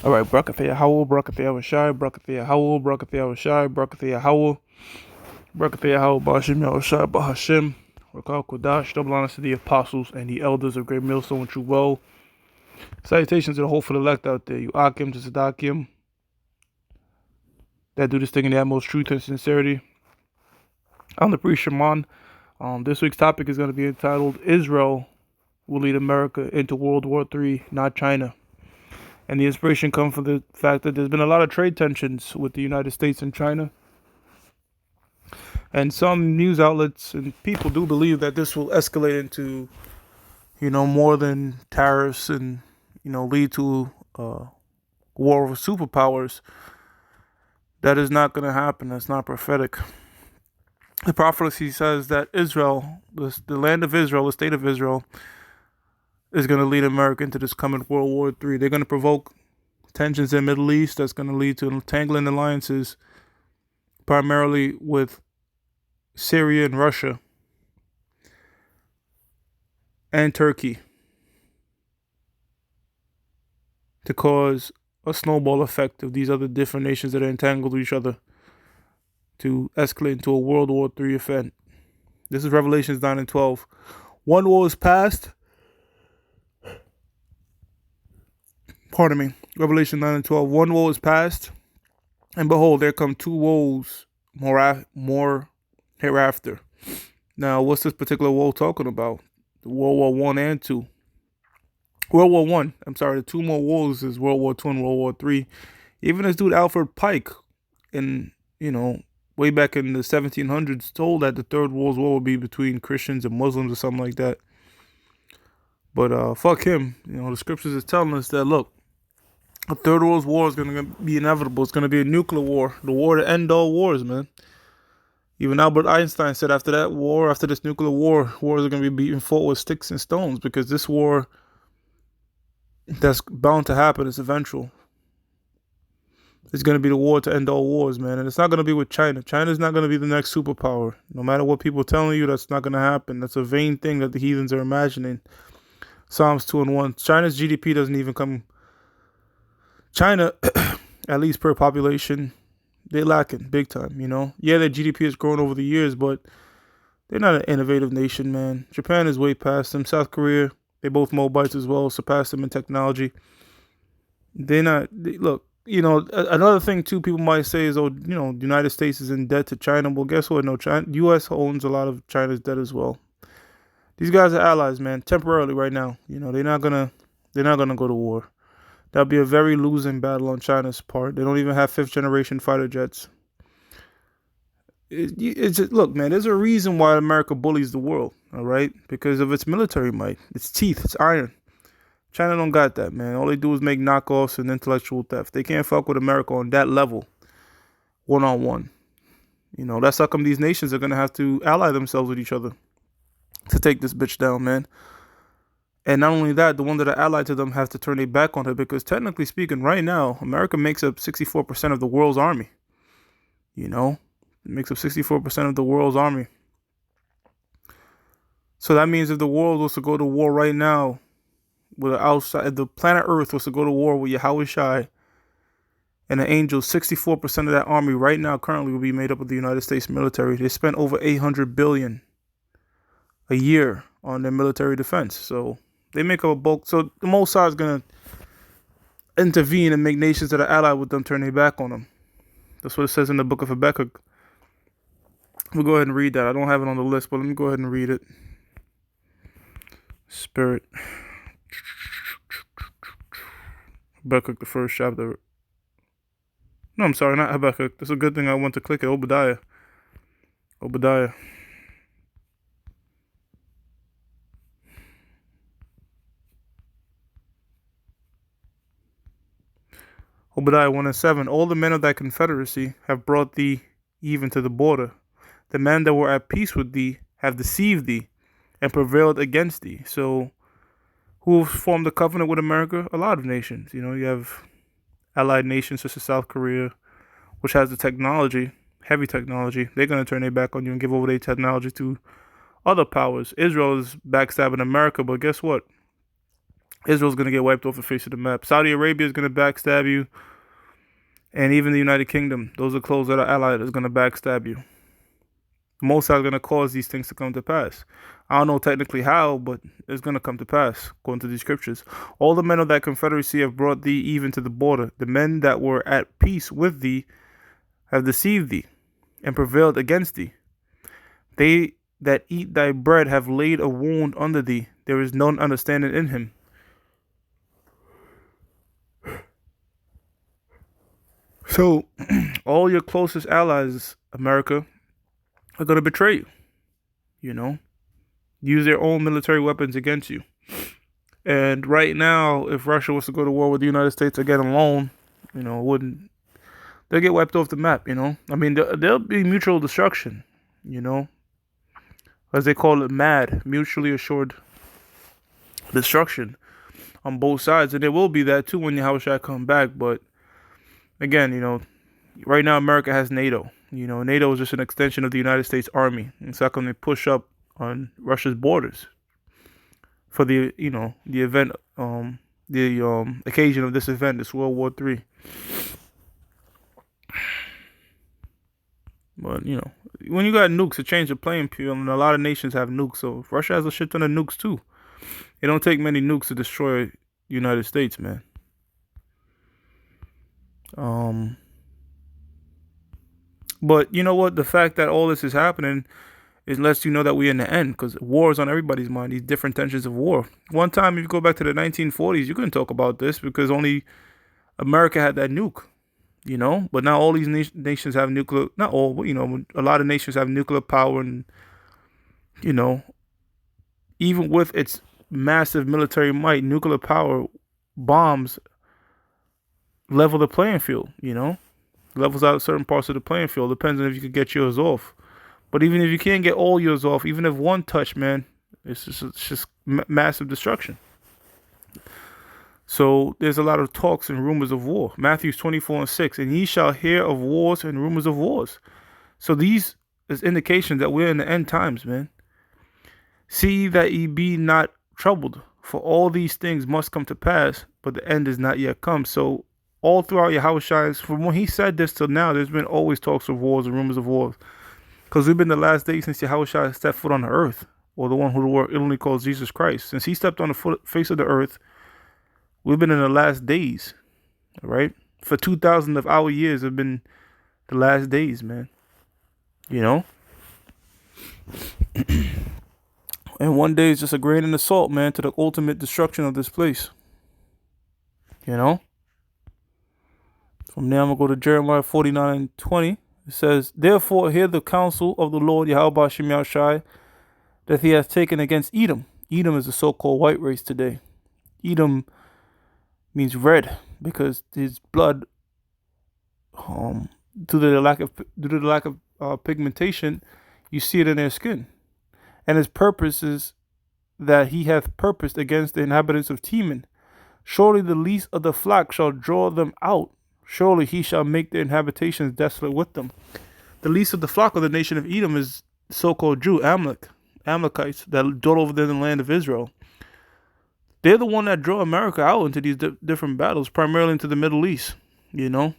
All right, Brakathea Howell, Brakathea Rashai, Brakathea Howell, Brakathea Rashai, Brakathea Howell, Brakathea Howell, Bashim Yahushai, Bahashim, Rakal Kodash, double honors to the apostles and the elders of Great Millstone and True Well. Salutations to the hopeful elect out there, you Akim to Sadakim, that do this thing in the utmost truth and sincerity. I'm the priest Shaman. This week's topic is going to be entitled Israel will lead America into World War III, not China. And the inspiration comes from the fact that there's been a lot of trade tensions with the United States and China. And some news outlets and people do believe that this will escalate into, more than tariffs and, lead to war with superpowers. That is not going to happen. That's not prophetic. The prophecy says that Israel, the land of Israel, the state of Israel, is going to lead America into this coming World War III. They're going to provoke tensions in the Middle East. That's going to lead to entangling alliances, primarily with Syria and Russia and Turkey, to cause a snowball effect of these other different nations that are entangled with each other to escalate into a World War III event. This is Revelations 9 and 12. One war is past. Pardon me. Revelation 9 and 12. One woe is past, and behold, there come two woes more hereafter. Now, what's this particular woe talking about? The World War One and Two. World War One. I'm sorry. The two more woes is World War Two and World War Three. Even this dude Alfred Pike, in way back in the 1700s, told that the Third World War would be between Christians and Muslims or something like that. But fuck him. The scriptures is telling us that look, a Third World War is going to be inevitable. It's going to be a nuclear war, the war to end all wars, man. Even Albert Einstein said after that war, after this nuclear war, wars are going to be being fought with sticks and stones, because this war that's bound to happen is eventual. It's going to be the war to end all wars, man. And it's not going to be with China. China's not going to be the next superpower. No matter what people are telling you, that's not going to happen. That's a vain thing that the heathens are imagining. Psalms 2 and 1. China's GDP doesn't even come. China, at least per population, they're lacking big time, Yeah, their GDP has grown over the years, but they're not an innovative nation, man. Japan is way past them. South Korea, they both Mobites as well, surpass them in technology. Look, another thing too people might say is, the United States is in debt to China. Well, guess what? No, U.S. owns a lot of China's debt as well. These guys are allies, man, temporarily right now. They're not gonna go to war. That'll be a very losing battle on China's part. They don't even have fifth generation fighter jets. It's just, look, man, there's a reason why America bullies the world, all right? Because of its military might, its teeth, its iron. China don't got that, man. All they do is make knockoffs and intellectual theft. They can't fuck with America on that level, one-on-one. That's how come these nations are going to have to ally themselves with each other to take this bitch down, man. And not only that, the ones that are allied to them have to turn their back on her, because technically speaking, right now, America makes up 64% of the world's army. It makes up 64% of the world's army. So that means if the world was to go to war right now, if the planet Earth was to go to war with Yahweh Shai and the angels, 64% of that army right now currently will be made up of the United States military. They spent over $800 billion a year on their military defense. So they make up a bulk. So the Mossad is going to intervene and make nations that are allied with them turn their back on them. That's what it says in the book of Habakkuk. We'll go ahead and read that. I don't have it on the list, but let me go ahead and read it. Spirit. Habakkuk, the first chapter. No, I'm sorry, not Habakkuk. That's a good thing I went to click it. Obadiah. Obadiah 1 and 7. All the men of thy confederacy have brought thee even to the border. The men that were at peace with thee have deceived thee and prevailed against thee. So, who formed a covenant with America? A lot of nations. You have allied nations such as South Korea, which has the technology, heavy technology. They're going to turn their back on you and give over their technology to other powers. Israel is backstabbing America, but guess what? Israel's going to get wiped off the face of the map. Saudi Arabia is going to backstab you. And even the United Kingdom, those are close that are allied, is going to backstab you. Most are going to cause these things to come to pass. I don't know technically how, but it's going to come to pass, according to these scriptures. All the men of that confederacy have brought thee even to the border. The men that were at peace with thee have deceived thee and prevailed against thee. They that eat thy bread have laid a wound under thee. There is none understanding in him. So, all your closest allies, America, are going to betray you. You know, use their own military weapons against you. And right now, if Russia was to go to war with the United States again alone, they'll get wiped off the map. I mean, there'll be mutual destruction. As they call it, mutually assured destruction on both sides, and there will be that too when Yahushua come back. But again, right now America has NATO. NATO is just an extension of the United States Army. It's not going to push up on Russia's borders for the event, the occasion of this event, this World War III. But when you got nukes, it changes the playing field, and a lot of nations have nukes. So Russia has a shit ton of nukes too. It don't take many nukes to destroy the United States, man. But you know what? The fact that all this is happening, it lets you know that we're in the end, because war is on everybody's mind, these different tensions of war. One time, if you go back to the 1940s, you couldn't talk about this because only America had that nuke, But now all these nations have nuclear, not all, but, a lot of nations have nuclear power, and, even with its massive military might, nuclear power bombs level the playing field, levels out certain parts of the playing field. Depends on if you could get yours off. But even if you can't get all yours off, even if one touch, man, it's just massive destruction. So there's a lot of talks and rumors of war. Matthew 24:6, and ye shall hear of wars and rumors of wars. So these is indications that we're in the end times, man. See that ye be not troubled, for all these things must come to pass, but the end is not yet come. So all throughout Yahushua, from when he said this till now, there's been always talks of wars and rumors of wars. Because we've been the last days since Yahushua stepped foot on the earth, or the one who the world only calls Jesus Christ. Since he stepped on the face of the earth, we've been in the last days, all right? For 2,000 of our years have been the last days, man. And one day is just a grain in the salt, man, to the ultimate destruction of this place. From there, I'm going to go to Jeremiah 49:20. It says, therefore hear the counsel of the Lord Yahweh Shem Yahushai, that he hath taken against Edom. Edom is the so-called white race today. Edom means red because his blood, due to the lack of pigmentation, you see it in their skin. And his purpose is that he hath purposed against the inhabitants of Teman. Surely the least of the flock shall draw them out. Surely he shall make their inhabitations desolate with them. The least of the flock of the nation of Edom is so-called Jew, Amalekites, that dwell over there in the land of Israel. They're the one that draw America out into these different battles, primarily into the Middle East. You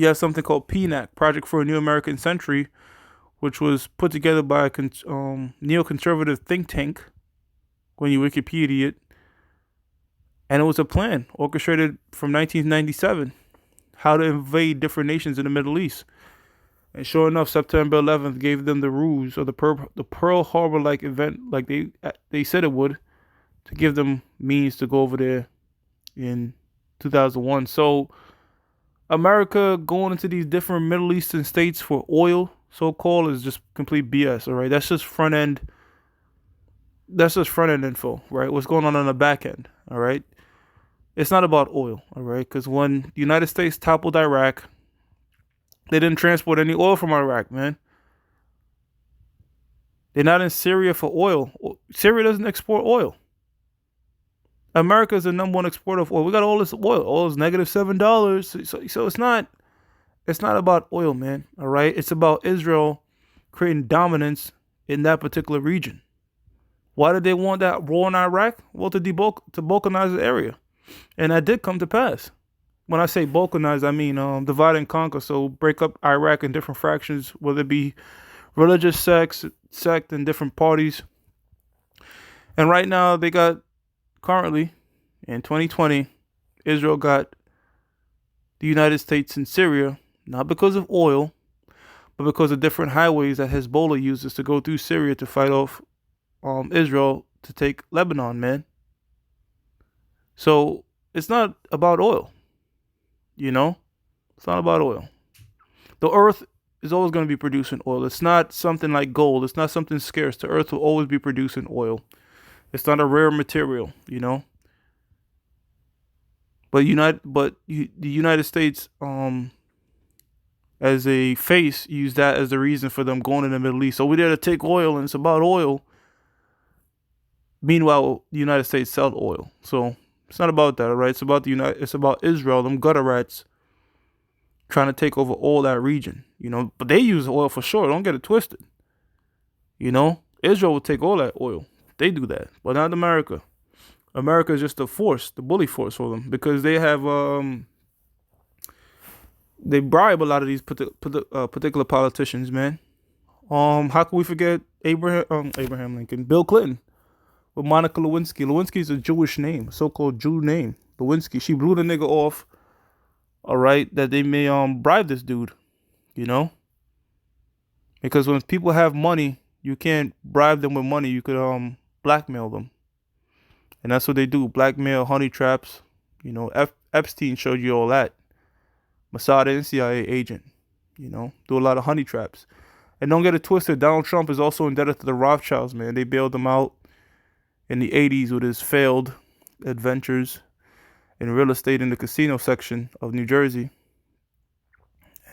have something called PNAC, Project for a New American Century, which was put together by a neoconservative think tank, when you Wikipedia it. And it was a plan orchestrated from 1997, how to invade different nations in the Middle East. And sure enough, September 11th gave them the ruse of the Pearl Harbor-like event, like they said it would, to give them means to go over there in 2001. So America going into these different Middle Eastern states for oil, so-called, is just complete BS, all right? That's just front-end info, right? What's going on the back end, all right? It's not about oil, all right? Because when the United States toppled Iraq, they didn't transport any oil from Iraq, man. They're not in Syria for oil. Syria doesn't export oil. America is the number one exporter of oil. We got all this oil. Oil is -$7. So it's not about oil, man, all right? It's about Israel creating dominance in that particular region, Why did they want that war in Iraq? Well, to balkanize the area, and that did come to pass. When I say balkanize, I mean divide and conquer. So break up Iraq in different fractions, whether it be religious sect and different parties. And right now, they got currently in 2020, Israel got the United States and Syria, not because of oil, but because of different highways that Hezbollah uses to go through Syria to fight off Israel to take Lebanon, man. So it's not about oil, you know? It's not about oil. The earth is always going to be producing oil. It's not something like gold. It's not something scarce. The earth will always be producing oil. It's not a rare material, you know? But the United States, as a face, use that as the reason for them going in the Middle East. So we're there to take oil, and it's about oil. Meanwhile, the United States sell oil. So it's not about that, all right? It's about Israel, them gutter rats, trying to take over all that region, you know. But they use oil for sure. Don't get it twisted. You know, Israel will take all that oil. They do that, but not America. America is just the force, the bully force for them, because they have they bribe a lot of these particular politicians, man. How can we forget Abraham Lincoln, Bill Clinton, with Monica Lewinsky? Lewinsky is a Jewish name, so-called Jew name. Lewinsky. She blew the nigga off. All right, that they may bribe this dude, you know, because when people have money, you can't bribe them with money. You could blackmail them, and that's what they do: blackmail, honey traps. You know, Epstein showed you all that. Mossad and CIA agent, you know, do a lot of honey traps. And don't get it twisted, Donald Trump is also indebted to the Rothschilds, man. They bailed him out in the 80s with his failed adventures in real estate in the casino section of New Jersey.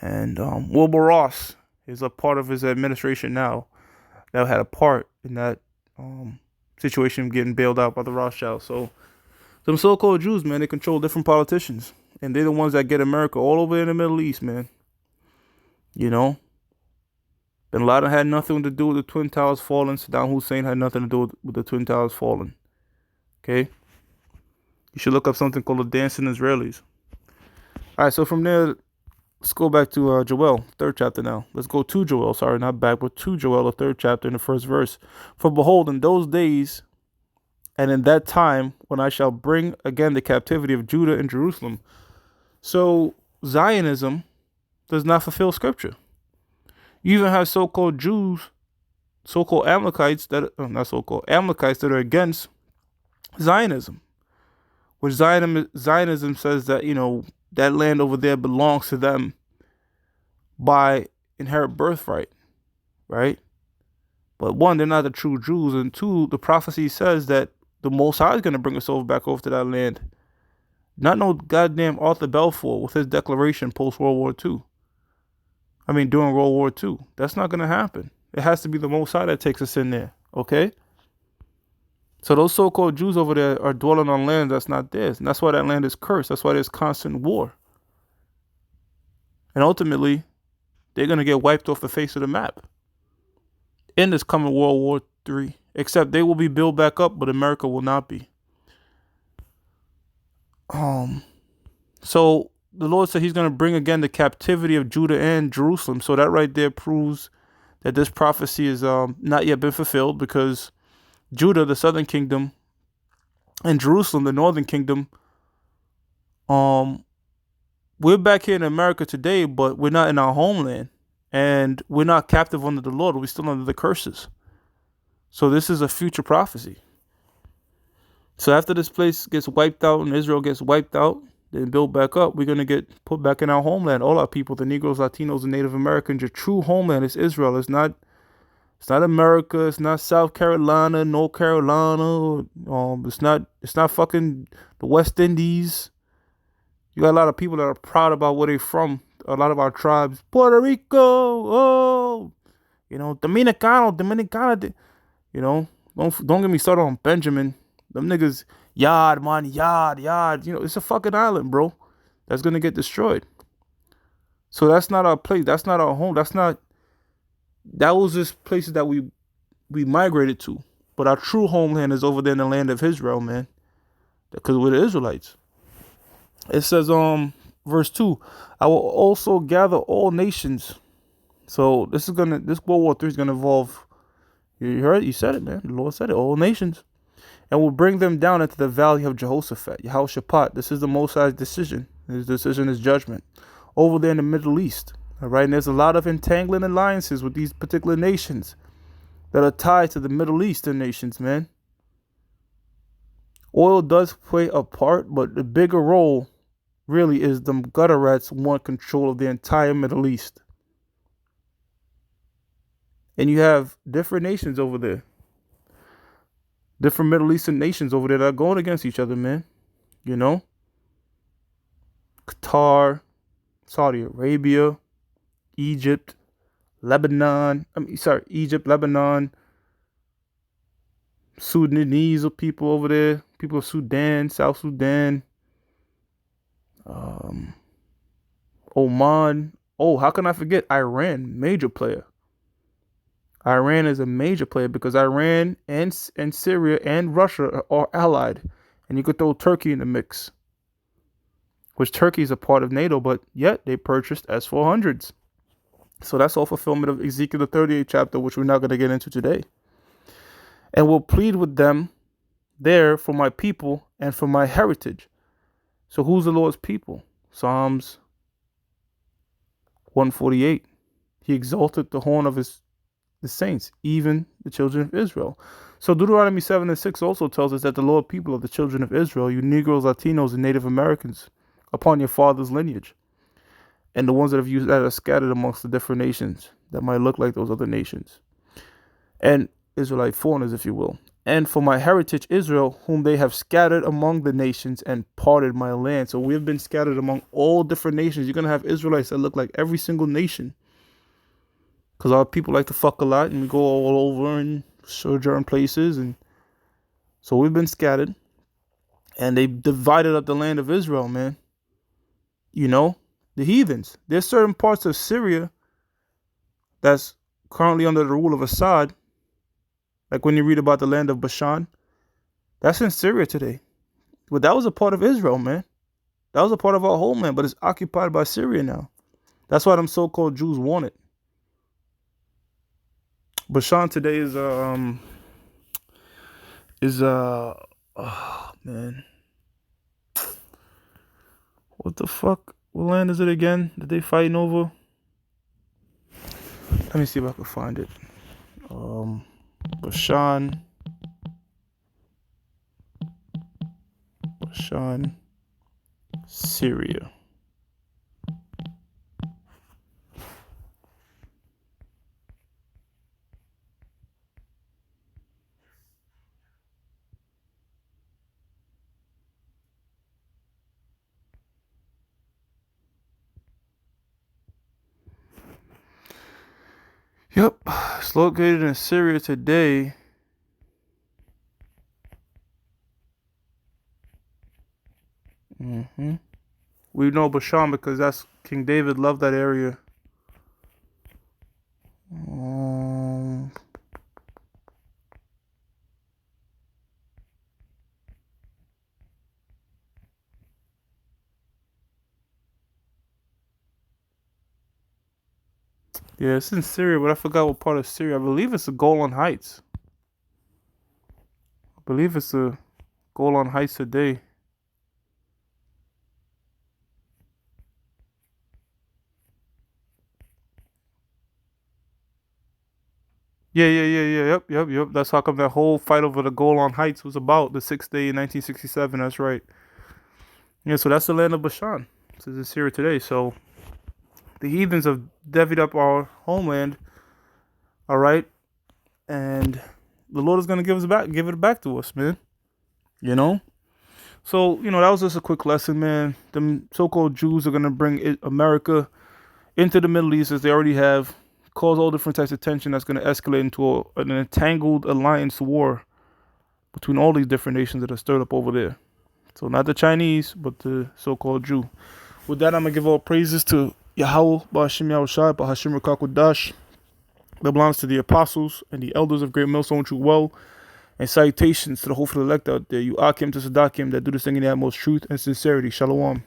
And Wilbur Ross is a part of his administration now that had a part in that situation getting bailed out by the Rothschilds. So some so-called Jews, man, they control different politicians. And they're the ones that get America all over in the Middle East, man. You know? Bin Laden had nothing to do with the Twin Towers falling. Saddam Hussein had nothing to do with the Twin Towers falling. Okay? You should look up something called the Dancing Israelis. All right, so from there, let's go back to Joel, 3rd chapter now. Let's go to Joel. Sorry, not back, but to Joel, the 3rd chapter in the 1st verse. For behold, in those days and in that time, when I shall bring again the captivity of Judah and Jerusalem. So Zionism does not fulfill scripture. You even have so-called Jews, so-called Amalekites not so-called Amalekites that are against Zionism, which Zionism says that, you know, that land over there belongs to them by inherent birthright, right? But one, they're not the true Jews, and two, the prophecy says that the Most High is going to bring us back over to that land. Not no goddamn Arthur Balfour with his declaration post-World War II. I mean, during World War II. That's not going to happen. It has to be the Most High that takes us in there, okay? So those so-called Jews over there are dwelling on land that's not theirs. And that's why that land is cursed. That's why there's constant war. And ultimately, they're going to get wiped off the face of the map in this coming World War III. Except they will be built back up, but America will not be. So the Lord said he's going to bring again the captivity of Judah and Jerusalem. So that right there proves that this prophecy is not yet been fulfilled, because Judah, the southern kingdom, and Jerusalem, the northern kingdom, we're back here in America today, but we're not in our homeland, and we're not captive under the Lord. We're still under the curses. So this is a future prophecy. So after this place gets wiped out and Israel gets wiped out, then built back up, we're going to get put back in our homeland. All our people, the Negroes, Latinos, and Native Americans, your true homeland is Israel. It's not America. It's not South Carolina, North Carolina. It's not fucking the West Indies. You got a lot of people that are proud about where they're from. A lot of our tribes, Puerto Rico, you know, Dominicana, you know, don't get me started on Benjamin. Them niggas, yard, man, yard. You know, it's a fucking island, bro. That's going to get destroyed. So that's not our place. That's not our home. That was just places that we migrated to. But our true homeland is over there in the land of Israel, man. Because we're the Israelites. It says, verse 2, I will also gather all nations. So this World War III is gonna involve, you heard it, you said it, man. The Lord said it, all nations. And will bring them down into the valley of Jehoshaphat, Yehoshaphat. This is the Most High's decision. His decision is judgment. Over there in the Middle East. All right, and there's a lot of entangling alliances with these particular nations that are tied to the Middle Eastern nations, man. Oil does play a part, but the bigger role really is the gutter rats want control of the entire Middle East. And you have different nations over there. Different Middle Eastern nations over there that are going against each other, man. You know? Qatar, Saudi Arabia, Egypt, Lebanon. Egypt, Lebanon, Sudanese people over there. People of Sudan, South Sudan, Oman. Oh, how can I forget Iran? Major player. Iran is a major player because Iran and Syria and Russia are allied. And you could throw Turkey in the mix, which Turkey is a part of NATO, but yet they purchased S-400s. So that's all fulfillment of Ezekiel the 38th chapter, which we're not going to get into today. And will plead with them there for my people and for my heritage. So who's the Lord's people? Psalms 148. He exalted the horn of the saints, even the children of Israel. So Deuteronomy 7:6 also tells us that the Lord people of the children of Israel, you Negroes, Latinos, and Native Americans, upon your father's lineage, and the ones that are scattered amongst the different nations that might look like those other nations, and Israelite foreigners, if you will. And for my heritage Israel, whom they have scattered among the nations and parted my land. So we have been scattered among all different nations. You're going to have Israelites that look like every single nation. Because our people like to fuck a lot and we go all over and sojourn places. And so we've been scattered. And they divided up the land of Israel, man. You know, the heathens. There's certain parts of Syria that's currently under the rule of Assad. Like when you read about the land of Bashan, that's in Syria today. But that was a part of Israel, man. That was a part of our homeland, but it's occupied by Syria now. That's why them so-called Jews want it. Bashan today is oh man. What the fuck? What land is it again that they fighting over? Let me see if I can find it. Bashan, Syria. Yep, it's located in Syria today. We know Bashan because that's King David loved that area. Yeah, it's in Syria, but I forgot what part of Syria. I believe it's the Golan Heights. I believe it's the Golan Heights today. Yeah. Yep. That's how come that whole fight over the Golan Heights was about the 6th day in 1967. That's right. Yeah, so that's the land of Bashan. This is Syria today. So the heathens have divvied up our homeland. All right, and the Lord is gonna give it back to us, man. You know. So that was just a quick lesson, man. Them so-called Jews are gonna bring America into the Middle East as they already have. Cause all different types of tension that's going to escalate into an entangled alliance war between all these different nations that are stirred up over there. So not the Chinese, but the so-called Jew. With that, I'm going to give all praises to Yahweh, Ba'ashim Yahushai, Ba'ashim Rakakwadash. That belongs to the apostles and the elders of Great Millstone True Well. And salutations to the hopeful elect out there, you Akim to Sadakim that do this thing in the utmost truth and sincerity. Shalom.